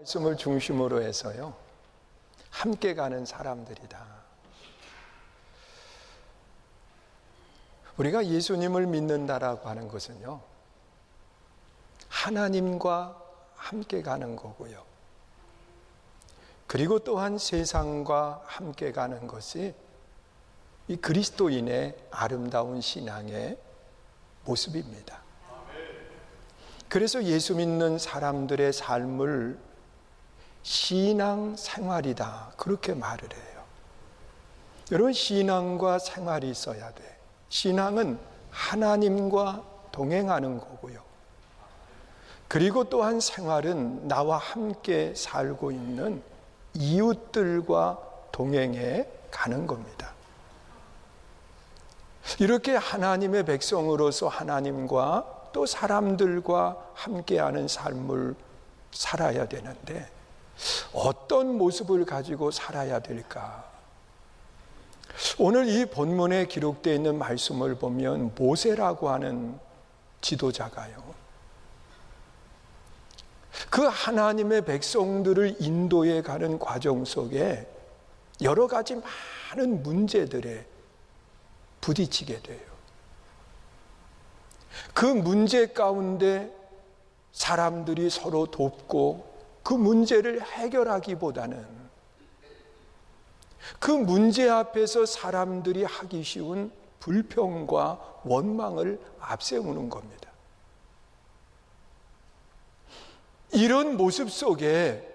말씀을 중심으로 해서요, 함께 가는 사람들이다. 우리가 예수님을 믿는다라고 하는 것은요, 하나님과 함께 가는 거고요. 그리고 또한 세상과 함께 가는 것이 이 그리스도인의 아름다운 신앙의 모습입니다. 그래서 예수 믿는 사람들의 삶을 신앙 생활이다, 그렇게 말을 해요. 여러분, 신앙과 생활이 있어야 돼. 신앙은 하나님과 동행하는 거고요. 그리고 또한 생활은 나와 함께 살고 있는 이웃들과 동행해 가는 겁니다. 이렇게 하나님의 백성으로서 하나님과 또 사람들과 함께하는 삶을 살아야 되는데, 어떤 모습을 가지고 살아야 될까? 오늘 이 본문에 기록되어 있는 말씀을 보면 모세라고 하는 지도자가요, 그 하나님의 백성들을 인도해 가는 과정 속에 여러 가지 많은 문제들에 부딪히게 돼요. 그 문제 가운데 사람들이 서로 돕고 그 문제를 해결하기보다는 그 문제 앞에서 사람들이 하기 쉬운 불평과 원망을 앞세우는 겁니다. 이런 모습 속에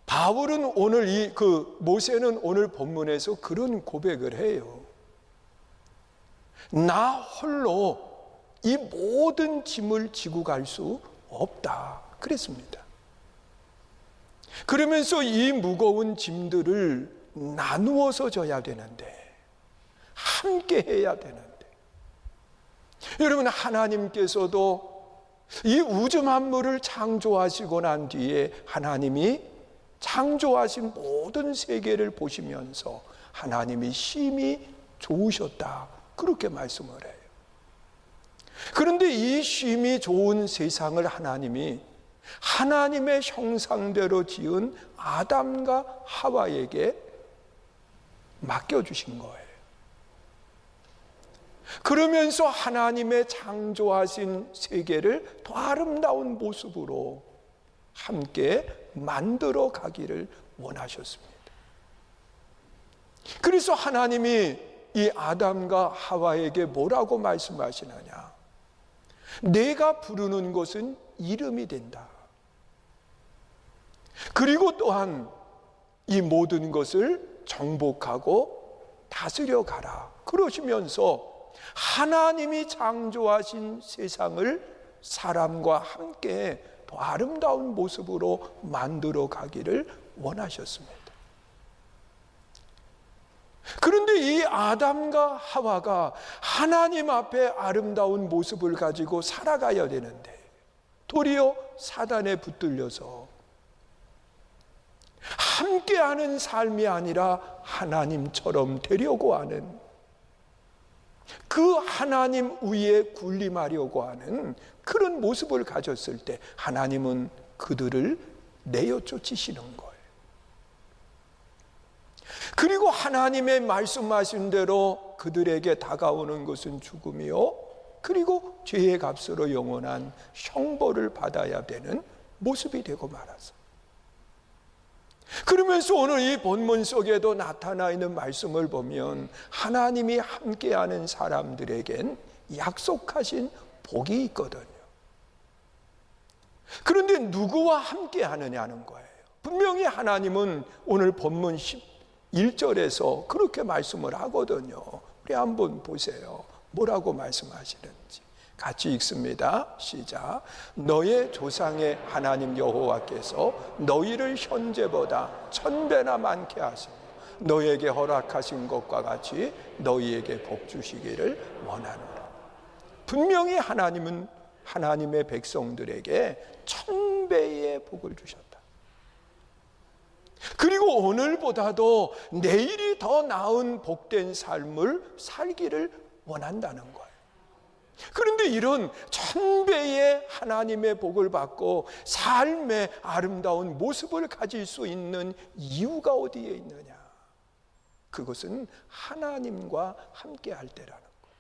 바울은 오늘 모세는 오늘 본문에서 그런 고백을 해요. 나 홀로 이 모든 짐을 지고 갈 수 없다, 그랬습니다. 그러면서 이 무거운 짐들을 나누어서 져야 되는데, 함께 해야 되는데, 여러분, 하나님께서도 이 우주 만물을 창조하시고 난 뒤에 하나님이 창조하신 모든 세계를 보시면서 하나님이 심히 좋으셨다, 그렇게 말씀을 해요. 그런데 이 심히 좋은 세상을 하나님이 하나님의 형상대로 지은 아담과 하와에게 맡겨주신 거예요. 그러면서 하나님의 창조하신 세계를 더 아름다운 모습으로 함께 만들어 가기를 원하셨습니다. 그래서 하나님이 이 아담과 하와에게 뭐라고 말씀하시느냐? 내가 부르는 것은 이름이 된다. 그리고 또한 이 모든 것을 정복하고 다스려 가라, 그러시면서 하나님이 창조하신 세상을 사람과 함께 더 아름다운 모습으로 만들어 가기를 원하셨습니다. 그런데 이 아담과 하와가 하나님 앞에 아름다운 모습을 가지고 살아가야 되는데, 도리어 사단에 붙들려서 함께하는 삶이 아니라 하나님처럼 되려고 하는, 그 하나님 위에 군림하려고 하는 그런 모습을 가졌을 때 하나님은 그들을 내어 쫓으시는 거예요. 그리고 하나님의 말씀하신 대로 그들에게 다가오는 것은 죽음이요, 그리고 죄의 값으로 영원한 형벌을 받아야 되는 모습이 되고 말았어. 그러면서 오늘 이 본문 속에도 나타나 있는 말씀을 보면 하나님이 함께하는 사람들에겐 약속하신 복이 있거든요. 그런데 누구와 함께하느냐는 거예요. 분명히 하나님은 오늘 본문 1절에서 그렇게 말씀을 하거든요. 우리 한번 보세요. 뭐라고 말씀하시는지 같이 읽습니다. 시작. 너의 조상의 하나님 여호와께서 너희를 현재보다 1000배나 많게 하시며 너희에게 허락하신 것과 같이 너희에게 복 주시기를 원하노라. 분명히 하나님은 하나님의 백성들에게 1000배의 복을 주셨다. 그리고 오늘보다도 내일이 더 나은 복된 삶을 살기를 원한다는 거예요. 그런데 이런 천배의 하나님의 복을 받고 삶의 아름다운 모습을 가질 수 있는 이유가 어디에 있느냐? 그것은 하나님과 함께 할 때라는 거예요.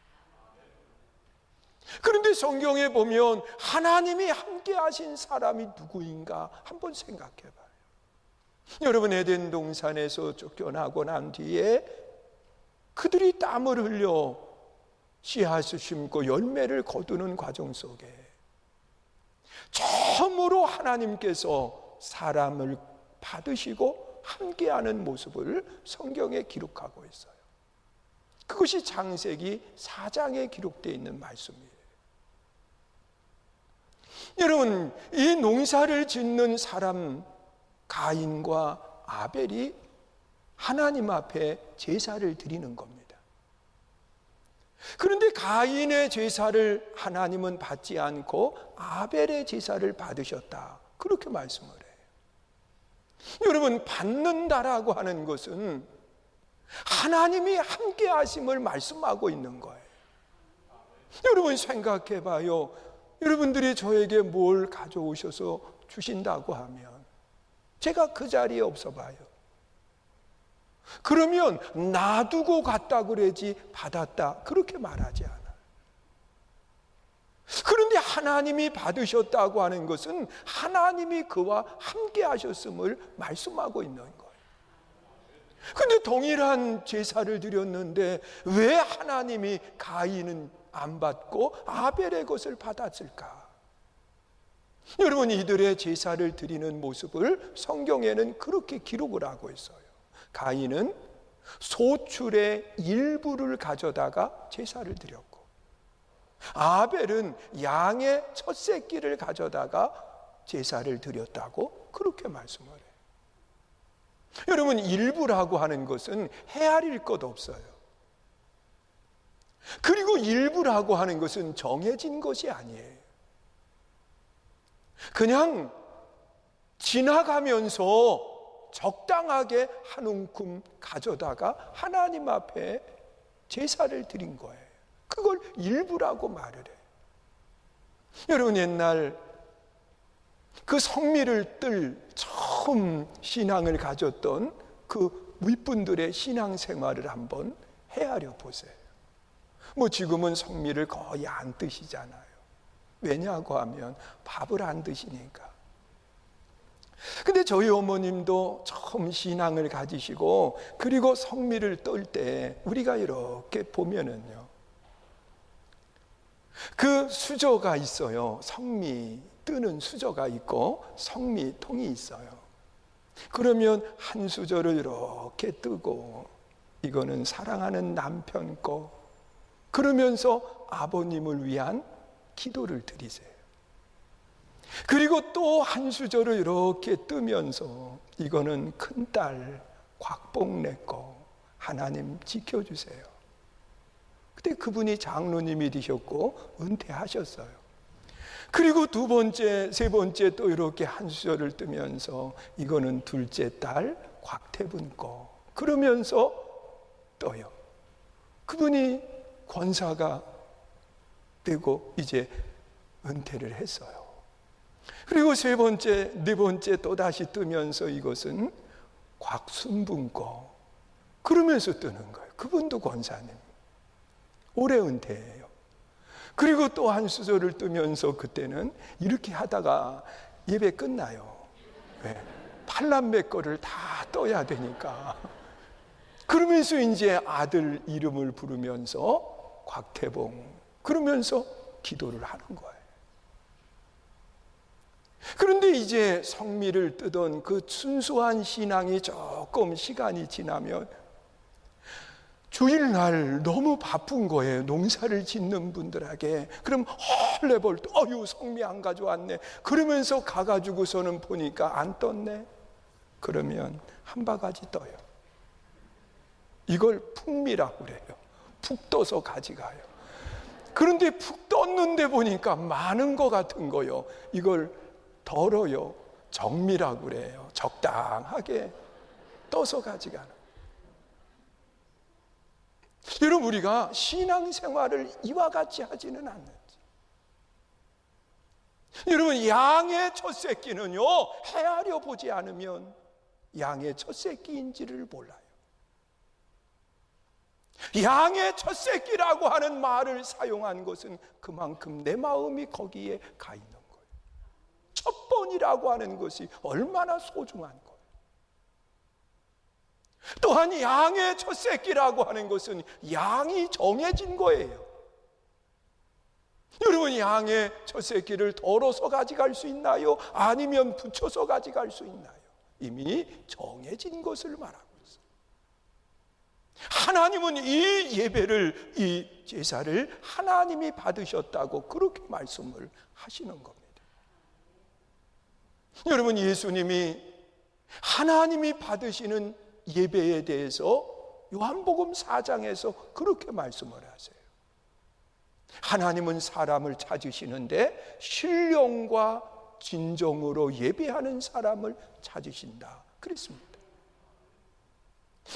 그런데 성경에 보면 하나님이 함께 하신 사람이 누구인가 한번 생각해 봐요. 여러분, 에덴 동산에서 쫓겨나고 난 뒤에 그들이 땀을 흘려 씨앗을 심고 열매를 거두는 과정 속에 처음으로 하나님께서 사람을 받으시고 함께하는 모습을 성경에 기록하고 있어요. 그것이 창세기 4장에 기록되어 있는 말씀이에요. 여러분, 이 농사를 짓는 사람 가인과 아벨이 하나님 앞에 제사를 드리는 겁니다. 그런데 가인의 제사를 하나님은 받지 않고 아벨의 제사를 받으셨다, 그렇게 말씀을 해요. 여러분, 받는다라고 하는 것은 하나님이 함께 하심을 말씀하고 있는 거예요. 여러분, 생각해 봐요. 여러분들이 저에게 뭘 가져오셔서 주신다고 하면 제가 그 자리에 없어 봐요. 그러면 놔두고 갔다 그러지 받았다 그렇게 말하지 않아요. 그런데 하나님이 받으셨다고 하는 것은 하나님이 그와 함께 하셨음을 말씀하고 있는 거예요. 그런데 동일한 제사를 드렸는데 왜 하나님이 가인은 안 받고 아벨의 것을 받았을까? 여러분, 이들의 제사를 드리는 모습을 성경에는 그렇게 기록을 하고 있어요. 가인은 소출의 일부를 가져다가 제사를 드렸고, 아벨은 양의 첫 새끼를 가져다가 제사를 드렸다고 그렇게 말씀을 해요. 여러분, 일부라고 하는 것은 헤아릴 것 없어요. 그리고 일부라고 하는 것은 정해진 것이 아니에요. 그냥 지나가면서 적당하게 한 움큼 가져다가 하나님 앞에 제사를 드린 거예요. 그걸 일부라고 말을 해요. 여러분, 옛날 그 성미를 뜰 처음 신앙을 가졌던 그 윗분들의 신앙생활을 한번 헤아려 보세요. 뭐 지금은 성미를 거의 안 뜨시잖아요. 왜냐고 하면 밥을 안 드시니까. 근데 저희 어머님도 처음 신앙을 가지시고 그리고 성미를 뜰 때 우리가 이렇게 보면은요, 그 수저가 있어요. 성미 뜨는 수저가 있고 성미통이 있어요. 그러면 한 수저를 이렇게 뜨고 이거는 사랑하는 남편 거, 그러면서 아버님을 위한 기도를 드리세요. 그리고 또 한 수저를 이렇게 뜨면서 이거는 큰딸 곽봉래 거, 하나님 지켜주세요. 그때 그분이 장로님이 되셨고 은퇴하셨어요. 그리고 두 번째, 세 번째 또 이렇게 한 수저를 뜨면서 이거는 둘째 딸 곽태분 거, 그러면서 떠요. 그분이 권사가 되고 이제 은퇴를 했어요. 그리고 세 번째, 네 번째 또 다시 뜨면서 이것은 곽순분 거, 그러면서 뜨는 거예요. 그분도 권사님, 올해 은퇴해요. 그리고 또 한 수저를 뜨면서 그때는 이렇게 하다가 예배 끝나요. 왜? 팔남매 거를 다 떠야 되니까. 그러면서 이제 아들 이름을 부르면서 곽태봉, 그러면서 기도를 하는 거예요. 그런데 이제 성미를 뜨던 그 순수한 신앙이 조금 시간이 지나면 주일날 너무 바쁜 거예요. 농사를 짓는 분들에게. 그럼 헐레벌 어휴, 성미 안 가져왔네. 그러면서 가가지고서는 보니까 안 떴네. 그러면 한 바가지 떠요. 이걸 푹미라고 그래요. 푹 떠서 가져가요. 그런데 푹 떴는데 보니까 많은 것 같은 거요. 이걸 덜어요. 정미라고 그래요. 적당하게 떠서 가져가는. 여러분, 우리가 신앙생활을 이와 같이 하지는 않는지. 여러분, 양의 첫 새끼는요, 헤아려 보지 않으면 양의 첫 새끼인지를 몰라요. 양의 첫 새끼라고 하는 말을 사용한 것은 그만큼 내 마음이 거기에 가 있는 거예요. 첫 번이라고 하는 것이 얼마나 소중한 거예요. 또한 양의 첫 새끼라고 하는 것은 양이 정해진 거예요. 여러분, 양의 첫 새끼를 덜어서 가져갈 수 있나요? 아니면 붙여서 가져갈 수 있나요? 이미 정해진 것을 말하고 있어요. 하나님은 이 예배를, 이 제사를 하나님이 받으셨다고 그렇게 말씀을 하시는 겁니다. 여러분, 예수님이 하나님이 받으시는 예배에 대해서 요한복음 4장에서 그렇게 말씀을 하세요. 하나님은 사람을 찾으시는데 신령과 진정으로 예배하는 사람을 찾으신다 그랬습니다.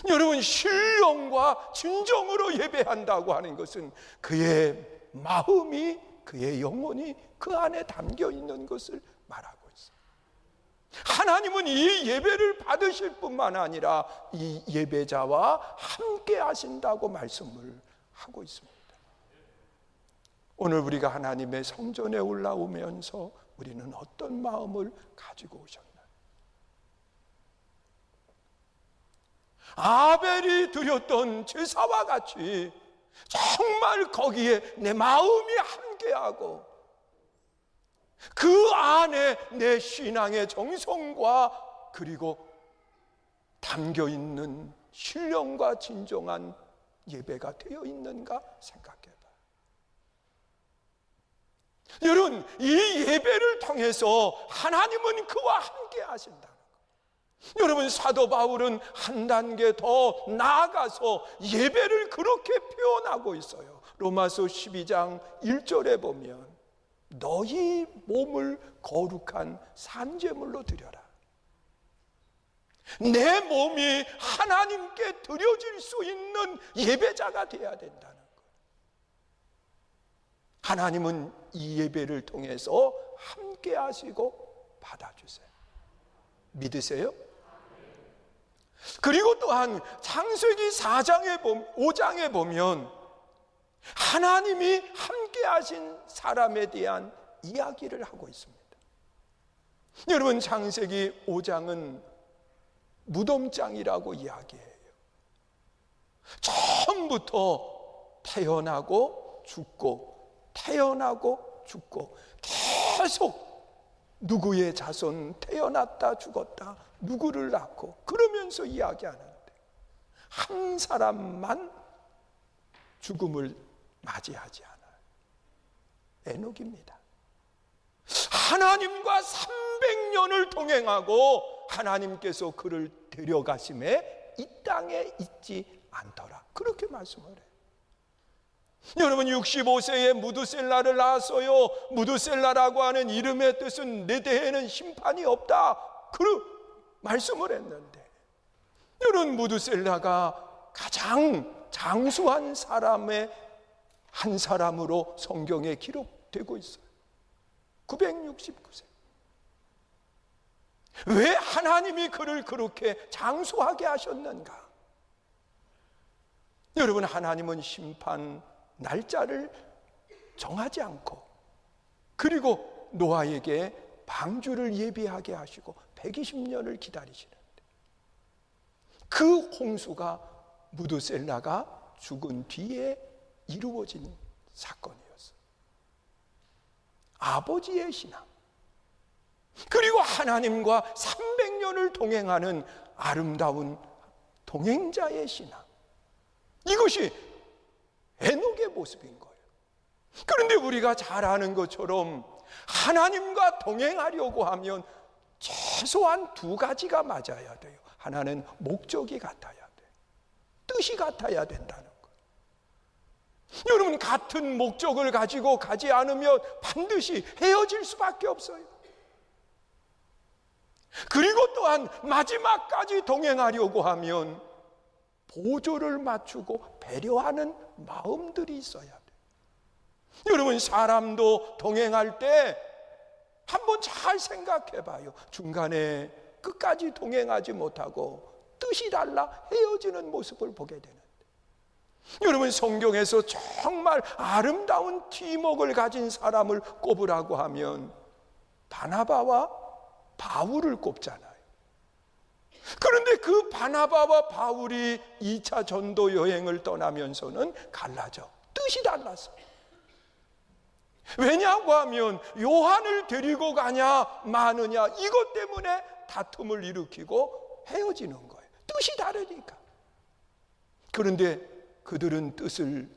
여러분, 신령과 진정으로 예배한다고 하는 것은 그의 마음이, 그의 영혼이 그 안에 담겨 있는 것을 말하고 있어요. 하나님은 이 예배를 받으실 뿐만 아니라 이 예배자와 함께 하신다고 말씀을 하고 있습니다. 오늘 우리가 하나님의 성전에 올라오면서 우리는 어떤 마음을 가지고 오셨나요? 아벨이 드렸던 제사와 같이 정말 거기에 내 마음이 함께하고 그 안에 내 신앙의 정성과 그리고 담겨있는 신령과 진정한 예배가 되어 있는가 생각해봐요. 여러분, 이 예배를 통해서 하나님은 그와 함께 하신다는 것. 여러분, 사도 바울은 한 단계 더 나아가서 예배를 그렇게 표현하고 있어요. 로마서 12장 1절에 보면 너희 몸을 거룩한 산제물로 드려라. 내 몸이 하나님께 드려질 수 있는 예배자가 되어야 된다는 거예요. 하나님은 이 예배를 통해서 함께 하시고 받아주세요. 믿으세요? 그리고 또한 창세기 5장에 보면 하나님이 함께 하신 사람에 대한 이야기를 하고 있습니다. 여러분, 창세기 5장은 무덤장이라고 이야기해요. 처음부터 태어나고 죽고 태어나고 죽고 계속 누구의 자손 태어났다 죽었다 누구를 낳고 그러면서 이야기하는데 한 사람만 죽음을 맞이하지 않아요. 에녹입니다. 하나님과 300년을 동행하고 하나님께서 그를 데려가심에 이 땅에 있지 않더라 그렇게 말씀을 해요. 여러분, 65세에 무드셀라를 낳았어요. 무드셀라라고 하는 이름의 뜻은 내 대에는 심판이 없다 그 말씀을 했는데, 여러분, 무드셀라가 가장 장수한 사람의 한 사람으로 성경에 기록되고 있어요. 969세. 왜 하나님이 그를 그렇게 장수하게 하셨는가? 여러분, 하나님은 심판 날짜를 정하지 않고 그리고 노아에게 방주를 예비하게 하시고 120년을 기다리시는데 그 홍수가 무드셀라가 죽은 뒤에 이루어진 사건이었어요. 아버지의 신앙 그리고 하나님과 300년을 동행하는 아름다운 동행자의 신앙, 이것이 에녹의 모습인 거예요. 그런데 우리가 잘 아는 것처럼 하나님과 동행하려고 하면 최소한 두 가지가 맞아야 돼요. 하나는 목적이 같아야 돼, 뜻이 같아야 된다는 거예요. 여러분, 같은 목적을 가지고 가지 않으면 반드시 헤어질 수밖에 없어요. 그리고 또한 마지막까지 동행하려고 하면 보조를 맞추고 배려하는 마음들이 있어야 돼요. 여러분, 사람도 동행할 때 한번 잘 생각해 봐요. 중간에 끝까지 동행하지 못하고 뜻이 달라 헤어지는 모습을 보게 되는데, 여러분, 성경에서 정말 아름다운 팀웍을 가진 사람을 꼽으라고 하면 바나바와 바울을 꼽잖아요. 그런데 그 바나바와 바울이 2차 전도 여행을 떠나면서는 갈라져. 뜻이 달랐어요. 왜냐고 하면 요한을 데리고 가냐 마느냐 이것 때문에 다툼을 일으키고 헤어지는 거예요. 뜻이 다르니까. 그런데 그들은 뜻을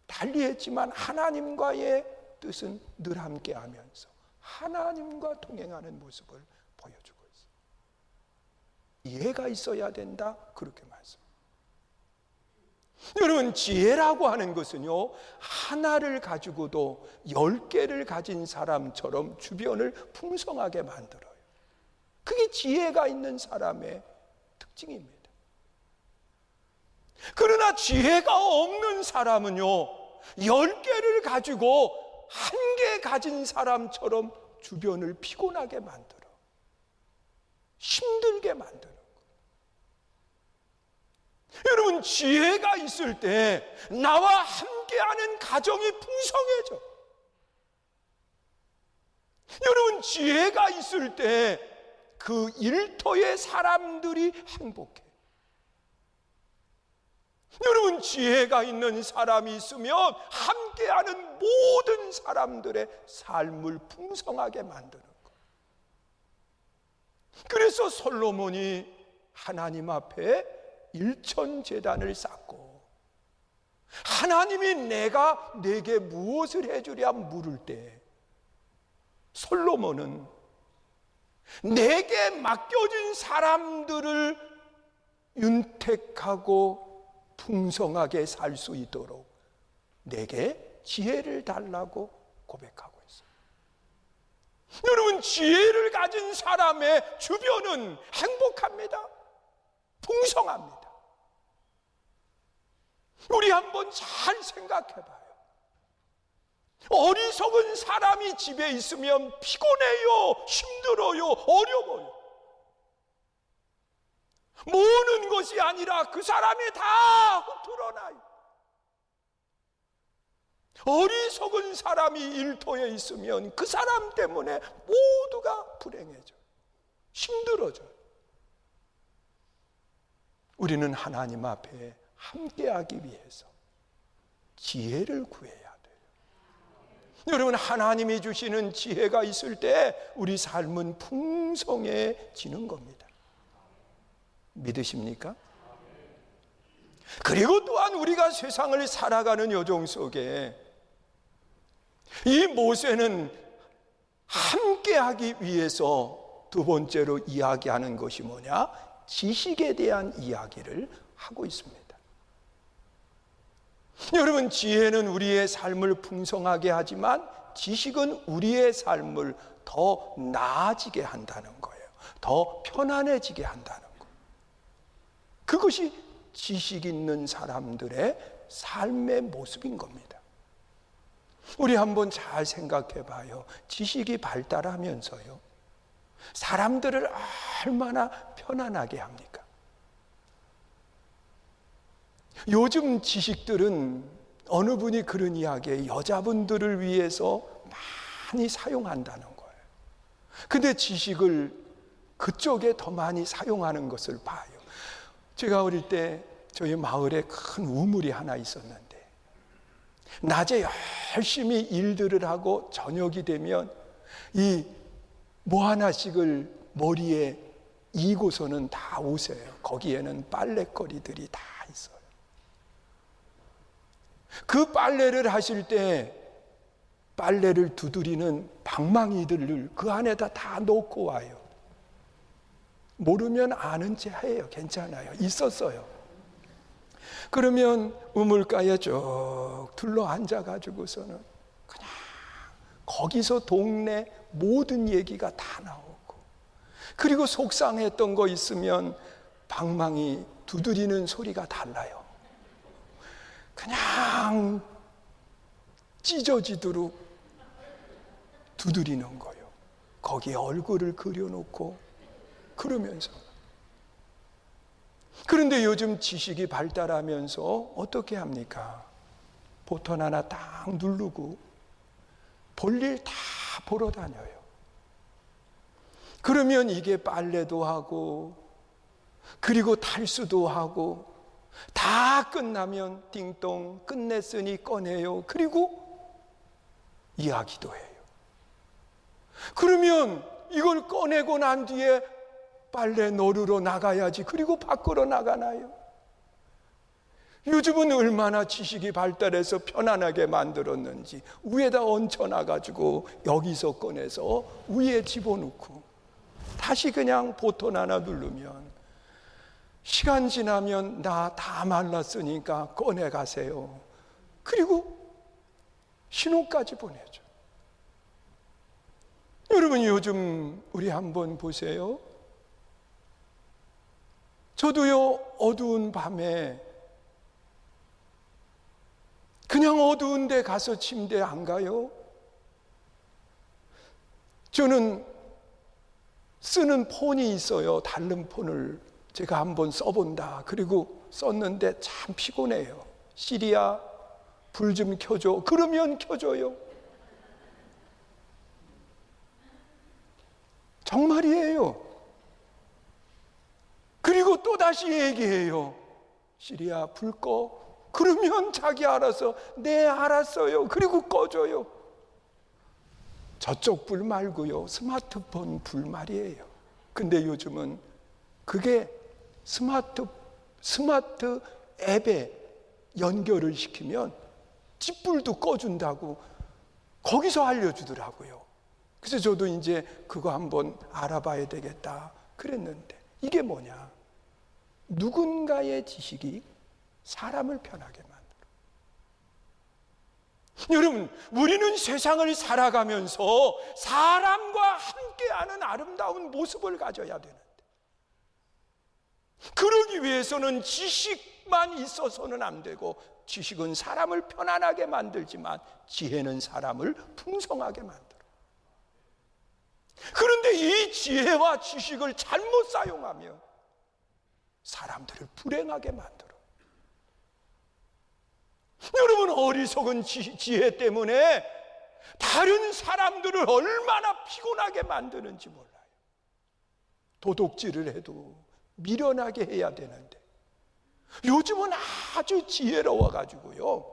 달리했지만 하나님과의 뜻은 늘 함께하면서 하나님과 동행하는 모습을 보여주고 있어요. 이해가 있어야 된다, 그렇게 말씀. 여러분, 지혜라고 하는 것은요, 하나를 가지고도 10개를 가진 사람처럼 주변을 풍성하게 만들어요. 그게 지혜가 있는 사람의 특징입니다. 그러나 지혜가 없는 사람은요, 10개를 가지고 1개 가진 사람처럼 주변을 피곤하게 만들어, 힘들게 만드는 거예요. 여러분, 지혜가 있을 때 나와 함께하는 가정이 풍성해져. 여러분, 지혜가 있을 때 그 일터의 사람들이 행복해. 여러분, 지혜가 있는 사람이 있으면 함께하는 모든 사람들의 삶을 풍성하게 만드는 거예요. 그래서 솔로몬이 하나님 앞에 일천제단을 쌓고 하나님이 내가 내게 무엇을 해주랴 물을 때 솔로몬은 내게 맡겨진 사람들을 윤택하고 풍성하게 살 수 있도록 내게 지혜를 달라고 고백하고 있어요. 여러분, 지혜를 가진 사람의 주변은 행복합니다. 풍성합니다. 우리 한번 잘 생각해 봐요. 어리석은 사람이 집에 있으면 피곤해요, 힘들어요, 어려워요. 모으는 것이 아니라 그 사람이 다 흐트러나요. 어리석은 사람이 일터에 있으면 그 사람 때문에 모두가 불행해져요. 힘들어져요. 우리는 하나님 앞에 함께하기 위해서 지혜를 구해야 돼요. 여러분, 하나님이 주시는 지혜가 있을 때 우리 삶은 풍성해지는 겁니다. 믿으십니까? 그리고 또한 우리가 세상을 살아가는 여정 속에 이 모세는 함께하기 위해서 두 번째로 이야기하는 것이 뭐냐? 지식에 대한 이야기를 하고 있습니다. 여러분, 지혜는 우리의 삶을 풍성하게 하지만 지식은 우리의 삶을 더 나아지게 한다는 거예요. 더 편안해지게 한다는 거예요. 그것이 지식 있는 사람들의 삶의 모습인 겁니다. 우리 한번 잘 생각해 봐요. 지식이 발달하면서요, 사람들을 얼마나 편안하게 합니까? 요즘 지식들은 어느 분이 그런 이야기에 여자분들을 위해서 많이 사용한다는 거예요. 근데 지식을 그쪽에 더 많이 사용하는 것을 봐요. 제가 어릴 때 저희 마을에 큰 우물이 하나 있었는데 낮에 열심히 일들을 하고 저녁이 되면 이 뭐 하나씩을 머리에 이고서는 다 오세요. 거기에는 빨래거리들이 다 있어요. 그 빨래를 하실 때 빨래를 두드리는 방망이들을 그 안에다 다 놓고 와요. 모르면 아는 체 해요. 괜찮아요. 있었어요. 그러면 우물가에 쭉 둘러 앉아가지고서는 그냥 거기서 동네 모든 얘기가 다 나오고, 그리고 속상했던 거 있으면 방망이 두드리는 소리가 달라요. 그냥 찢어지도록 두드리는 거예요. 거기에 얼굴을 그려놓고 그러면서. 그런데 요즘 지식이 발달하면서 어떻게 합니까? 버튼 하나 딱 누르고 볼일 다 보러 다녀요. 그러면 이게 빨래도 하고 그리고 탈수도 하고 다 끝나면 띵동 끝냈으니 꺼내요. 그리고 이야기도 해요. 그러면 이걸 꺼내고 난 뒤에 빨래 널으러 나가야지. 그리고 밖으로 나가나요? 요즘은 얼마나 지식이 발달해서 편안하게 만들었는지 위에다 얹혀놔가지고 여기서 꺼내서 위에 집어넣고 다시 그냥 버튼 하나 누르면 시간 지나면 나 다 말랐으니까 꺼내 가세요. 그리고 신호까지 보내죠. 여러분 요즘 우리 한번 보세요. 저도요 어두운 밤에 그냥 어두운 데 가서 침대 안 가요? 저는 쓰는 폰이 있어요. 다른 폰을 제가 한번 써본다. 그리고 썼는데 참 피곤해요. 시리야 불 좀 켜줘. 그러면 켜줘요. 정말이에요. 그리고 또다시 얘기해요. 시리야 불 꺼. 그러면 자기 알아서 네 알았어요. 그리고 꺼줘요. 저쪽 불 말고요. 스마트폰 불 말이에요. 근데 요즘은 그게 스마트 앱에 연결을 시키면 집불도 꺼준다고 거기서 알려주더라고요. 그래서 저도 이제 그거 한번 알아봐야 되겠다 그랬는데 이게 뭐냐? 누군가의 지식이 사람을 편하게 만들어. 여러분, 우리는 세상을 살아가면서 사람과 함께하는 아름다운 모습을 가져야 되는데 그러기 위해서는 지식만 있어서는 안 되고 지식은 사람을 편안하게 만들지만 지혜는 사람을 풍성하게 만들어. 그런데 이 지혜와 지식을 잘못 사용하면 사람들을 불행하게 만들어. 여러분 어리석은 지혜 때문에 다른 사람들을 얼마나 피곤하게 만드는지 몰라요. 도둑질을 해도 미련하게 해야 되는데 요즘은 아주 지혜로워가지고요.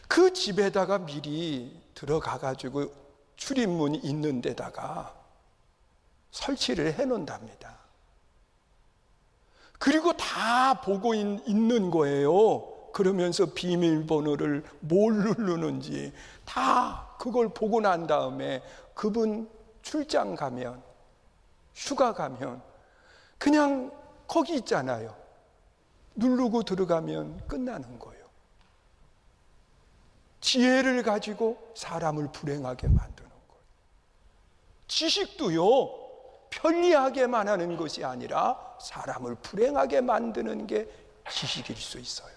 그 집에다가 미리 들어가가지고 출입문이 있는 데다가 설치를 해놓는답니다. 그리고 다 보고 있는 거예요. 그러면서 비밀번호를 뭘 누르는지 다 그걸 보고 난 다음에 그분 출장 가면 휴가 가면 그냥 거기 있잖아요. 누르고 들어가면 끝나는 거예요. 지혜를 가지고 사람을 불행하게 만드는 거예요. 지식도요 편리하게만 하는 것이 아니라 사람을 불행하게 만드는 게 지식일 수 있어요.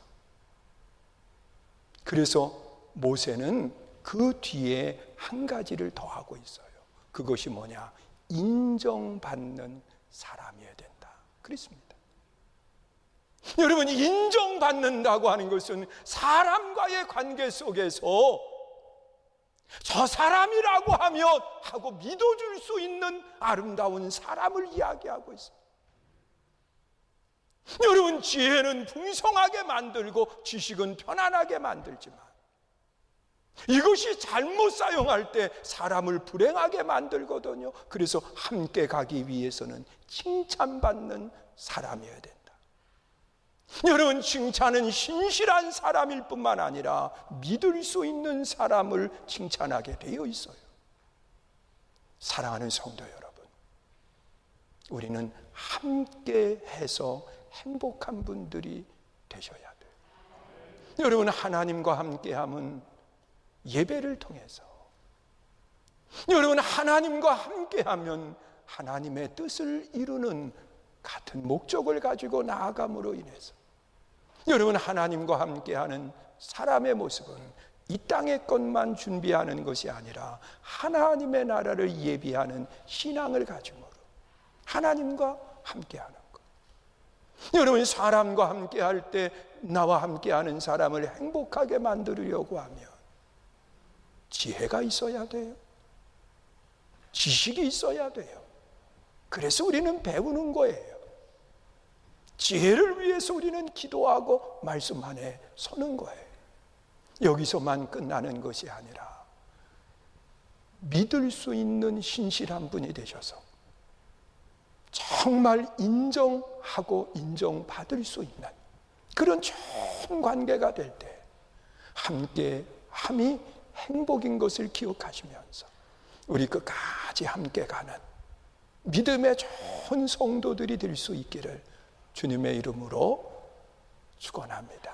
그래서 모세는 그 뒤에 한 가지를 더 하고 있어요. 그것이 뭐냐? 인정받는 사람이어야 된다. 그렇습니다. 여러분, 인정받는다고 하는 것은 사람과의 관계 속에서 저 사람이라고 하면 하고 믿어줄 수 있는 아름다운 사람을 이야기하고 있어요. 여러분, 지혜는 풍성하게 만들고 지식은 편안하게 만들지만 이것이 잘못 사용할 때 사람을 불행하게 만들거든요. 그래서 함께 가기 위해서는 칭찬받는 사람이어야 된다. 여러분, 칭찬은 신실한 사람일 뿐만 아니라 믿을 수 있는 사람을 칭찬하게 되어 있어요. 사랑하는 성도 여러분, 우리는 함께 해서 행복한 분들이 되셔야 돼요. 여러분, 하나님과 함께함은 예배를 통해서, 여러분 하나님과 함께하면 하나님의 뜻을 이루는 같은 목적을 가지고 나아감으로 인해서 여러분, 하나님과 함께하는 사람의 모습은 이 땅의 것만 준비하는 것이 아니라 하나님의 나라를 예비하는 신앙을 가짐으로 하나님과 함께하는 것. 여러분, 사람과 함께할 때 나와 함께하는 사람을 행복하게 만들려고 하면 지혜가 있어야 돼요. 지식이 있어야 돼요. 그래서 우리는 배우는 거예요. 지혜를 위해서 우리는 기도하고 말씀 안에 서는 거예요. 여기서만 끝나는 것이 아니라 믿을 수 있는 신실한 분이 되셔서 정말 인정하고 인정받을 수 있는 그런 좋은 관계가 될 때 함께함이 행복인 것을 기억하시면서 우리 끝까지 함께 가는 믿음의 좋은 성도들이 될 수 있기를 주님의 이름으로 축원합니다.